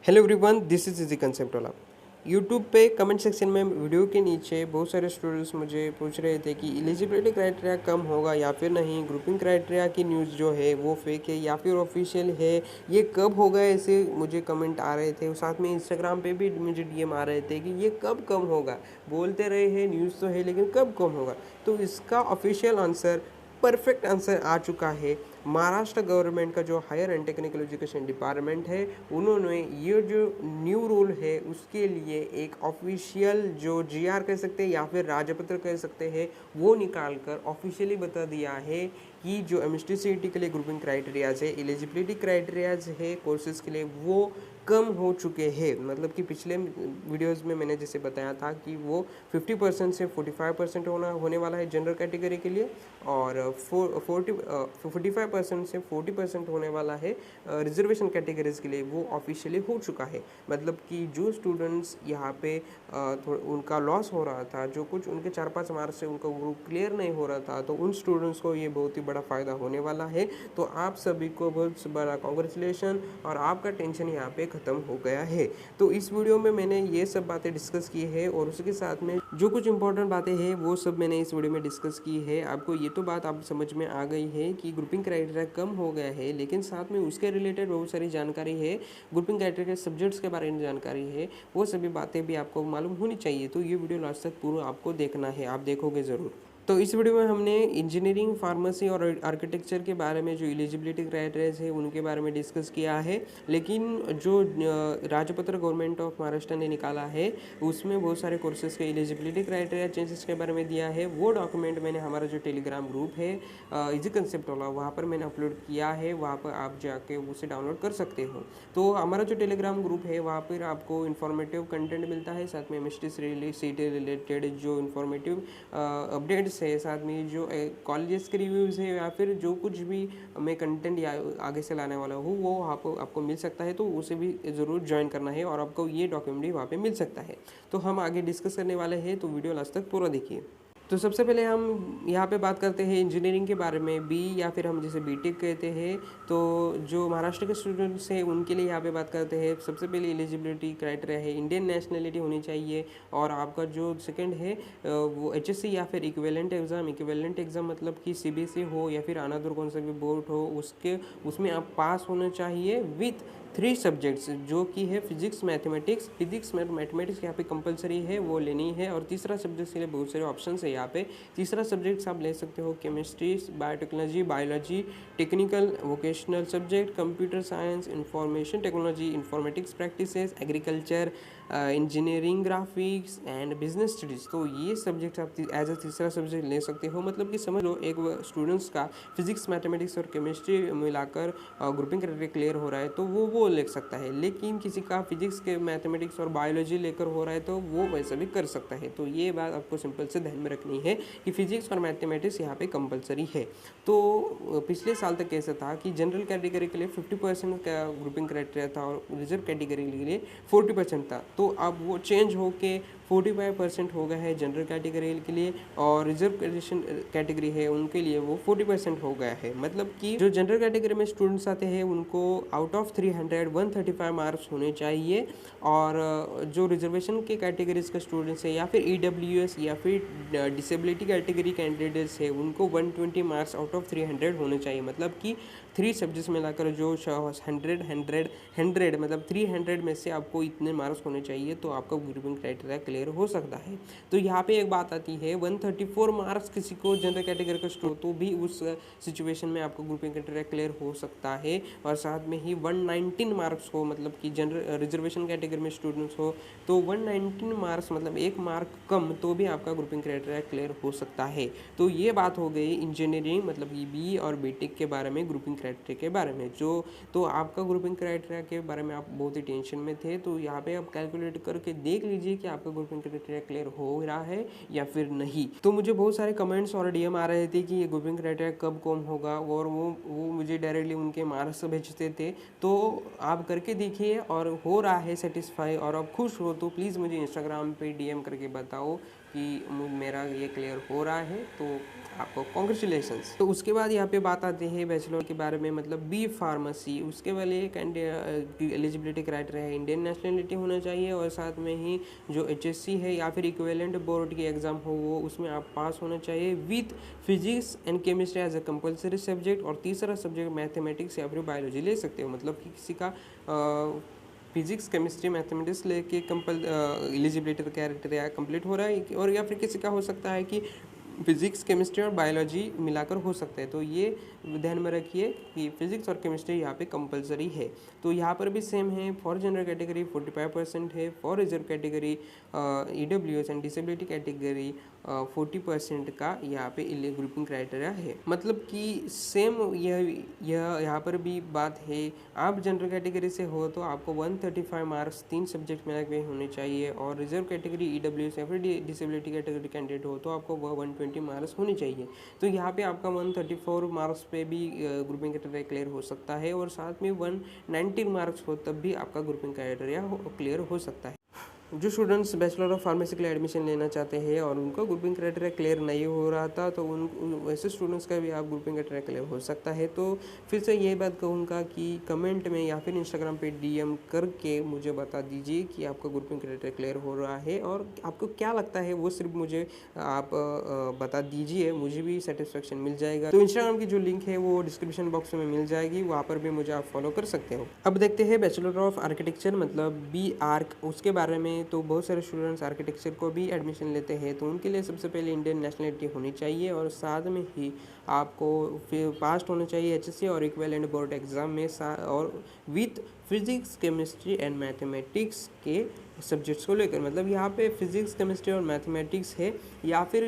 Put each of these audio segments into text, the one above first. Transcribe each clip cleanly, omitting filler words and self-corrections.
Hello everyone, this is easy concept वाला। YouTube पे comment section में वीडियो के नीचे बहुत सारे स्टूडेंट्स मुझे पूछ रहे थे कि एलिजिबिलिटी क्राइटेरिया कम होगा या फिर नहीं, ग्रुपिंग क्राइटेरिया की न्यूज़ जो है वो फेक है या फिर ऑफिशियल है, ये कब होगा, ऐसे मुझे कमेंट आ रहे थे। साथ में इंस्टाग्राम पे भी मुझे डीएम आ रहे थे कि ये कब कम होगा, बोलते रहे हैं न्यूज़ तो है लेकिन कब कम होगा। तो इसका ऑफिशियल आंसर, परफेक्ट आंसर आ चुका है। महाराष्ट्र गवर्नमेंट का जो higher and technical education department है, उन्होंने ये जो न्यू रूल है उसके लिए एक ऑफिशियल जो जीआर कह सकते हैं या फिर राजपत्र कह सकते हैं, वो निकाल कर ऑफिशियली बता दिया है कि जो एमएसटी के लिए ग्रुपिंग क्राइटेरियाज है, एलिजिबिलिटी क्राइटेरियाज है कोर्सेज के लिए, वो कम हो चुके हैं। मतलब कि पिछले वीडियोस में मैंने जैसे बताया था कि वो 50% से 45% होने वाला है जनरल कैटेगरी के लिए, और 45% से 40% होने वाला है रिजर्वेशन कैटेगरीज के लिए। वो ऑफिशियली हो चुका है। मतलब कि जो स्टूडेंट्स यहाँ पे उनका लॉस हो रहा था, जो कुछ उनके 4-5 मार्क्स से उनका ग्रुप क्लियर नहीं हो रहा था, तो उन स्टूडेंट्स को ये बहुत ही बड़ा फ़ायदा होने वाला है। तो आप सभी को बहुत बड़ा कॉन्ग्रेचुलेशन, और आपका टेंशन यहाँ पे ख़त्म हो गया है। तो इस वीडियो में मैंने ये सब बातें डिस्कस की है, और उसके साथ में जो कुछ इंपॉर्टेंट बातें हैं वो सब मैंने इस वीडियो में डिस्कस की है। आपको ये तो बात आप समझ में आ गई है कि ग्रुपिंग क्राइटेरिया कम हो गया है, लेकिन साथ में उसके रिलेटेड बहुत सारी जानकारी है, ग्रुपिंग क्राइटेरिया सब्जेक्ट्स के बारे में जानकारी है, वो सभी बातें भी आपको मालूम होनी चाहिए। तो ये वीडियो लास्ट तक पूरा आपको देखना है, आप देखोगे ज़रूर। तो इस वीडियो में हमने इंजीनियरिंग, फार्मेसी और आर्किटेक्चर के बारे में जो एलिजिबिलिटी क्राइटेरियाज है उनके बारे में डिस्कस किया है। लेकिन जो राजपत्र गवर्नमेंट ऑफ महाराष्ट्र ने निकाला है उसमें बहुत सारे कोर्सेज के एलिजिबिलिटी क्राइटेरिया चेंजेस के बारे में दिया है। वो डॉक्यूमेंट मैंने हमारा जो टेलीग्राम ग्रुप है इजी कंसेप्ट वाला, वहाँ पर मैंने अपलोड किया है, वहाँ पर आप जाके उसे डाउनलोड कर सकते हो। तो हमारा जो टेलीग्राम ग्रुप है वहाँ पर आपको इन्फॉर्मेटिव कंटेंट मिलता है, साथ में एमएसटी से रिलेटेड जो इन्फॉर्मेटिव अपडेट्स है, साथ में जो कॉलेजेस के रिव्यूज़ है, या फिर जो कुछ भी मैं कंटेंट या आगे से लाने वाला हूँ वो आपको मिल सकता है। तो उसे भी ज़रूर ज्वाइन करना है, और आपको ये डॉक्यूमेंट भी वहाँ पे मिल सकता है। तो हम आगे डिस्कस करने वाले हैं, तो वीडियो लास्ट तक पूरा देखिए। तो सबसे पहले हम यहाँ पे बात करते हैं इंजीनियरिंग के बारे में, बी या फिर हम जैसे बीटेक कहते हैं। तो जो महाराष्ट्र के स्टूडेंट्स हैं उनके लिए यहाँ पे बात करते हैं। सबसे पहले एलिजिबिलिटी क्राइटेरिया है इंडियन नेशनलिटी होनी चाहिए, और आपका जो सेकंड है वो एचएससी या फिर इक्विवेलेंट एग्ज़ाम मतलब कि सीबीएसई हो या फिर अनदर कौन सा भी बोर्ड हो, उसमें आप पास होना चाहिए विथ 3 सब्जेक्ट्स, जो कि है फिजिक्स मैथमेटिक्स यहाँ पे कंपलसरी है, वो लेनी है। और तीसरा सब्जेक्ट के लिए बहुत सारे ऑप्शन है यहाँ पे। तीसरा सब्जेक्ट्स आप ले सकते हो chemistry, biotechnology, biology, technical vocational subject, computer science, information technology, informatics practices, agriculture, engineering, graphics and business studies. तो ये सब्जेक्ट आप एज अ तीसरा सब्जेक्ट ले सकते हो। मतलब कि समझ लो एक स्टूडेंट्स का फिजिक्स, मैथमेटिक्स और केमिस्ट्री मिलाकर ग्रुपिंग क्राइटेरिया क्लियर हो रहा है तो वो ले सकता है। लेकिन किसी का फिजिक्स के मैथमेटिक्स और बायोलॉजी लेकर हो रहा है तो वो वैसा भी कर सकता है। तो ये बात आपको सिंपल से ध्यान में रखनी है कि फिजिक्स और मैथमेटिक्स यहाँ पे कंपलसरी है। तो पिछले साल तक कैसा था कि जनरल कैटेगरी के लिए 50% का ग्रुपिंग क्राइटेरिया था, और रिजर्व कैटेगरी के लिए 40% था। तो अब वो चेंज होके 45% हो गया है जनरल कैटेगरी के लिए, और रिजर्व कैटेगरी है उनके लिए वो 40% हो गया है। मतलब कि जो जनरल कैटेगरी में स्टूडेंट्स आते हैं उनको आउट ऑफ 300 135 मार्क्स होने चाहिए, और जो रिजर्वेशन के कैटेगरीज के स्टूडेंट्स है या फिर ईडब्ल्यूएस या फिर डिसेबिलिटी कैटेगरी कैंडिडेट्स है उनको 120 मार्क्स आउट ऑफ 300 होने चाहिए। मतलब कि 3 सब्जेक्ट्स मिलाकर जो 100 मतलब 300 में से आपको इतने मार्क्स होने चाहिए, तो आपका ग्रुपिंग क्राइटेरिया क्लियर हो सकता है। तो यहाँ पे एक बात आती है, 134 मार्क्स किसी को जनरल कैटेगरी का स्टूडेंट, तो भी उस सिचुएशन में आपको ग्रुपिंग क्राइटेरिया क्लियर हो सकता है। और साथ में ही 119 मार्क्स हो, मतलब कि जनरल रिजर्वेशन कैटेगरी में स्टूडेंट्स हो, तो 119 मार्क्स मतलब 1 मार्क कम, तो भी आपका ग्रुपिंग क्राइटेरिया क्लियर हो सकता है। तो ये बात हो गई इंजीनियरिंग मतलब बी और बीटेक के बारे में, ग्रुपिंग क्राइटेरिया के बारे में। तो आपका ग्रुपिंग क्राइटेरिया के बारे में आप बहुत ही टेंशन में थे, तो यहाँ पे आप कैलकुलेट करके देख लीजिए कि आपका ग्रुपिंग क्राइटेरिया क्लियर हो रहा है या फिर नहीं। तो मुझे बहुत सारे कमेंट्स और डीएम आ रहे थे कि ये ग्रुपिंग क्राइटेरिया कब कम होगा, और वो मुझे डायरेक्टली उनके मार्क्स भेजते थे। तो आप करके देखिए, और हो रहा है सेटिस्फाई और आप खुश हो तो प्लीज़ मुझे इंस्टाग्राम पे डीएम करके बताओ कि मेरा ये क्लियर हो रहा है, तो आपको कॉन्ग्रेचुलेशंस। तो उसके बाद यहाँ पे बात आती है बैचलर के बारे में, मतलब बी फार्मेसी। उसके वाले एलिजिबिलिटी क्राइटेरिया है इंडियन नेशनलिटी होना चाहिए, और साथ में ही जो HSC है या फिर इक्विवेलेंट बोर्ड की एग्ज़ाम हो वो उसमें आप पास होना चाहिए with physics and chemistry as a compulsory subject, और तीसरा सब्जेक्ट मैथमेटिक्स या फिर बायोलॉजी ले सकते हो। मतलब कि किसी का फिजिक्स केमिस्ट्री मैथमेटिक्स लेके एलिजिबिलिटी क्राइटेरिया कंप्लीट हो रहा है, और या फिर किसी का हो सकता है कि फिजिक्स केमिस्ट्री और बायोलॉजी मिलाकर हो सकता है। तो ये ध्यान में रखिए कि फिजिक्स और केमिस्ट्री यहाँ पे कंपलसरी है। तो यहाँ पर भी सेम है, फॉर जनरल कैटेगरी 45% है, for reserve category EWS and disability category 40% का यहाँ पे ग्रुपिंग क्राइटेरिया है। मतलब कि सेम यह यहाँ पर भी बात है। आप जनरल कैटेगरी से हो तो आपको 135 मार्क्स 3 सब्जेक्ट में लगे होने चाहिए, और रिजर्व कैटेगरी EWS या फिर डिसेबिलिटी कैटेगरी कैंडिडेट हो तो आपको 120 मार्क्स होने चाहिए। तो यहाँ पे आपका 134 मार्क्स पे भी ग्रुपिंग क्राइटेरिया क्लियर हो सकता है, और साथ में 119 मार्क्स हो तब भी आपका ग्रुपिंग क्राइटेरिया क्लियर हो सकता है। जो स्टूडेंट्स बैचलर ऑफ फार्मेसी के लिए एडमिशन लेना चाहते हैं और उनका ग्रुपिंग क्राइटेरिया क्लियर नहीं हो रहा था, तो वैसे स्टूडेंट्स का भी आप ग्रुपिंग क्राइटेरिया क्लियर हो सकता है। तो फिर से यही बात कहूँगा कि कमेंट में या फिर इंस्टाग्राम पे DM करके मुझे बता दीजिए कि आपका ग्रुपिंग क्राइटेरिया क्लियर हो रहा है, और आपको क्या लगता है वो सिर्फ मुझे आप बता दीजिए, मुझे भी सेटिस्फेक्शन मिल जाएगा। तो इंस्टाग्राम की जो लिंक है वो डिस्क्रिप्शन बॉक्स में मिल जाएगी, वहाँ पर भी मुझे आप फॉलो कर सकते हो। अब देखते हैं बैचलर ऑफ आर्किटेक्चर मतलब BArch उसके बारे में। तो बहुत सारे स्टूडेंट्स आर्किटेक्चर को भी एडमिशन लेते हैं, तो उनके लिए सबसे पहले इंडियन नेशनलिटी होनी चाहिए, और साथ में ही आपको फिर पास होना चाहिए HSC और इक्विवेलेंट बोर्ड एग्ज़ाम में, और with physics chemistry and mathematics के सब्जेक्ट्स को लेकर। मतलब यहाँ पे फिजिक्स केमिस्ट्री और मैथमेटिक्स है, या फिर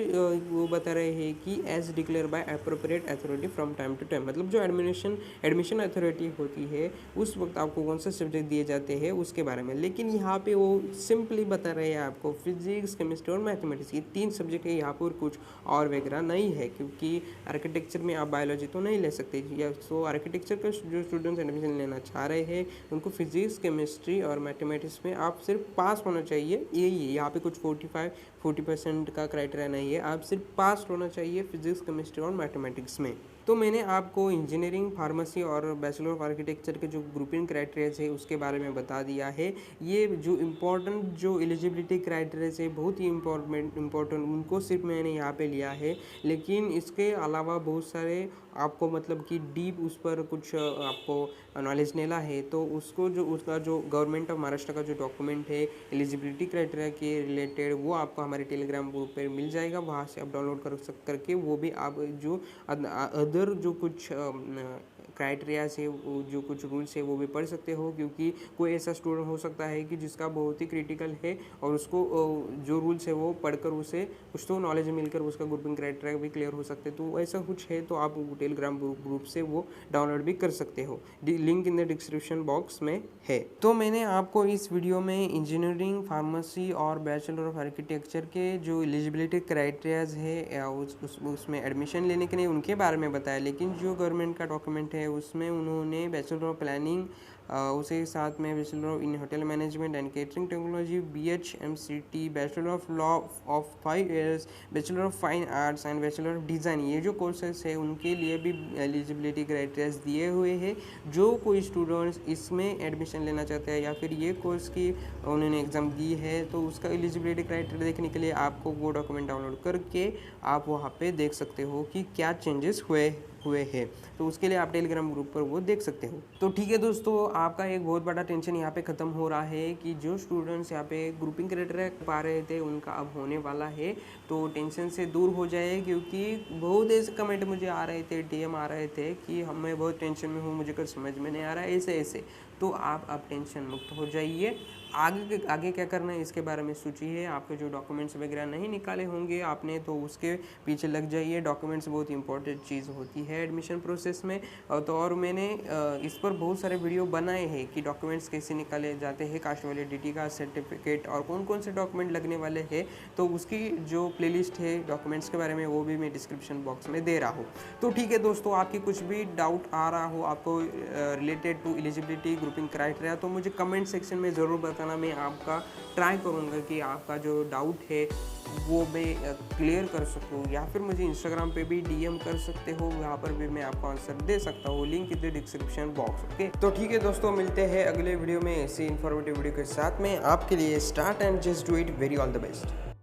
वो बता रहे हैं कि as declare by appropriate authority from time to time. मतलब जो एडमिशन अथॉरिटी होती है उस वक्त आपको कौन से सब्जेक्ट दिए जाते हैं उसके बारे में। लेकिन यहाँ पे वो सिंपली बता रहे हैं आपको फिजिक्स केमिस्ट्री और मैथमेटिक्स, ये 3 सब्जेक्ट है, यहाँ पर कुछ और वगैरह नहीं है, क्योंकि आर्किटेक्चर में आप बायोलॉजी तो नहीं ले सकते। या सो आर्किटेक्चर का जो स्टूडेंट्स एडमिशन लेना चाह रहे हैं उनको फिजिक्स केमिस्ट्री और मैथमेटिक्स में आप सिर्फ पास होना चाहिए। यही है, यहाँ पे कुछ 40% का क्राइटेरिया नहीं है, आप सिर्फ पास होना चाहिए फिजिक्स केमिस्ट्री और मैथमेटिक्स में। तो मैंने आपको इंजीनियरिंग फार्मेसी और बैचलर ऑफ आर्किटेक्चर के जो ग्रुपिंग क्राइटेरियाज है उसके बारे में बता दिया है। ये जो इम्पोर्टेंट जो एलिजिबिलिटी क्राइटेरियाज है बहुत ही इम्पोर्टेंट उनको सिर्फ मैंने यहाँ पे लिया है, लेकिन इसके अलावा बहुत सारे आपको मतलब कि डीप उस पर कुछ आपको नॉलेज लेना है तो उसका जो गवर्नमेंट ऑफ महाराष्ट्र का जो डॉक्यूमेंट है एलिजिबिलिटी क्राइटेरिया के रिलेटेड वो आपको हमारे टेलीग्राम ग्रुप पर मिल जाएगा, वहाँ से आप डाउनलोड करके वो भी आप जो अदर जो कुछ क्राइटेरिया से जो कुछ रूल्स है वो भी पढ़ सकते हो, क्योंकि कोई ऐसा स्टूडेंट हो सकता है कि जिसका बहुत ही क्रिटिकल है और उसको जो रूल्स है वो पढ़कर उसे कुछ तो नॉलेज मिलकर उसका ग्रुपिंग क्राइटेरिया भी क्लियर हो सकते हैं। तो ऐसा कुछ है तो आप टेलीग्राम ग्रुप से वो डाउनलोड भी कर सकते हो, link in the description box में है। तो मैंने आपको इस वीडियो में इंजीनियरिंग फार्मेसी और बैचलर ऑफ आर्किटेक्चर के जो एलिजिबिलिटी क्राइटेरियाज है उसमें एडमिशन लेने के लिए उनके बारे में बताया, लेकिन जो गवर्नमेंट का डॉक्यूमेंट है उसमें उन्होंने बैचलर ऑफ प्लानिंग उसे साथ में bachelor of in hotel management and catering technology BHMCT, bachelor of law of 5 years, bachelor of fine arts and bachelor of design, ये जो कोर्सेस है उनके लिए भी एलिजिबिलिटी क्राइटेरियाज दिए हुए हैं। जो कोई स्टूडेंट्स इसमें एडमिशन लेना चाहते हैं या फिर ये कोर्स की उन्होंने एग्ज़ाम दी है तो उसका एलिजिबिलिटी क्राइटेरिया देखने के लिए आपको वो डॉक्यूमेंट डाउनलोड करके आप वहाँ पे देख सकते हो कि क्या चेंजेस हुए हैं, तो उसके लिए आप टेलीग्राम ग्रुप पर वो देख सकते हो। तो ठीक है दोस्तों, आपका एक बहुत बड़ा टेंशन यहाँ पे ख़त्म हो रहा है कि जो स्टूडेंट्स यहाँ पे ग्रुपिंग क्राइटेरिया पा रहे थे उनका अब होने वाला है, तो टेंशन से दूर हो जाए, क्योंकि बहुत ऐसे कमेंट मुझे आ रहे थे, DM आ रहे थे कि मैं बहुत टेंशन में हूँ, मुझे कुछ समझ में नहीं आ रहा है ऐसे। तो आप अब टेंशन मुक्त हो जाइए। आगे क्या करना है इसके बारे में सोचिए। आपके जो डॉक्यूमेंट्स वगैरह नहीं निकाले होंगे आपने तो उसके पीछे लग जाइए। डॉक्यूमेंट्स बहुत इंपॉर्टेंट चीज़ होती है एडमिशन प्रोसेस में। तो और मैंने इस पर बहुत सारे वीडियो बनाए हैं कि डॉक्यूमेंट्स कैसे निकाले जाते हैं, कास्ट वैलिडिटी का सर्टिफिकेट और कौन से डॉक्यूमेंट लगने वाले हैं, तो उसकी जो प्लेलिस्ट है डॉक्यूमेंट्स के बारे में वो भी मैं डिस्क्रिप्शन बॉक्स में दे रहा हूँ। तो ठीक है दोस्तों, आपकी कुछ भी डाउट आ रहा हो आपको related to eligibility group jumping criteria, तो मुझे कमेंट सेक्शन में ज़रूर बताना। मैं आपका ट्राई करूँगा कि आपका जो डाउट है वो मैं क्लियर कर सकूँ, या फिर मुझे इंस्टाग्राम पे भी डीएम कर सकते हो, वहाँ पर भी मैं आपको आंसर दे सकता हूँ। लिंक इधर डिस्क्रिप्शन बॉक्स। ओके, तो ठीक है दोस्तों, मिलते हैं अगले वीडियो में ऐसी इन्फॉर्मेटिव वीडियो के साथ में। आपके लिए start and just do it, very all the best.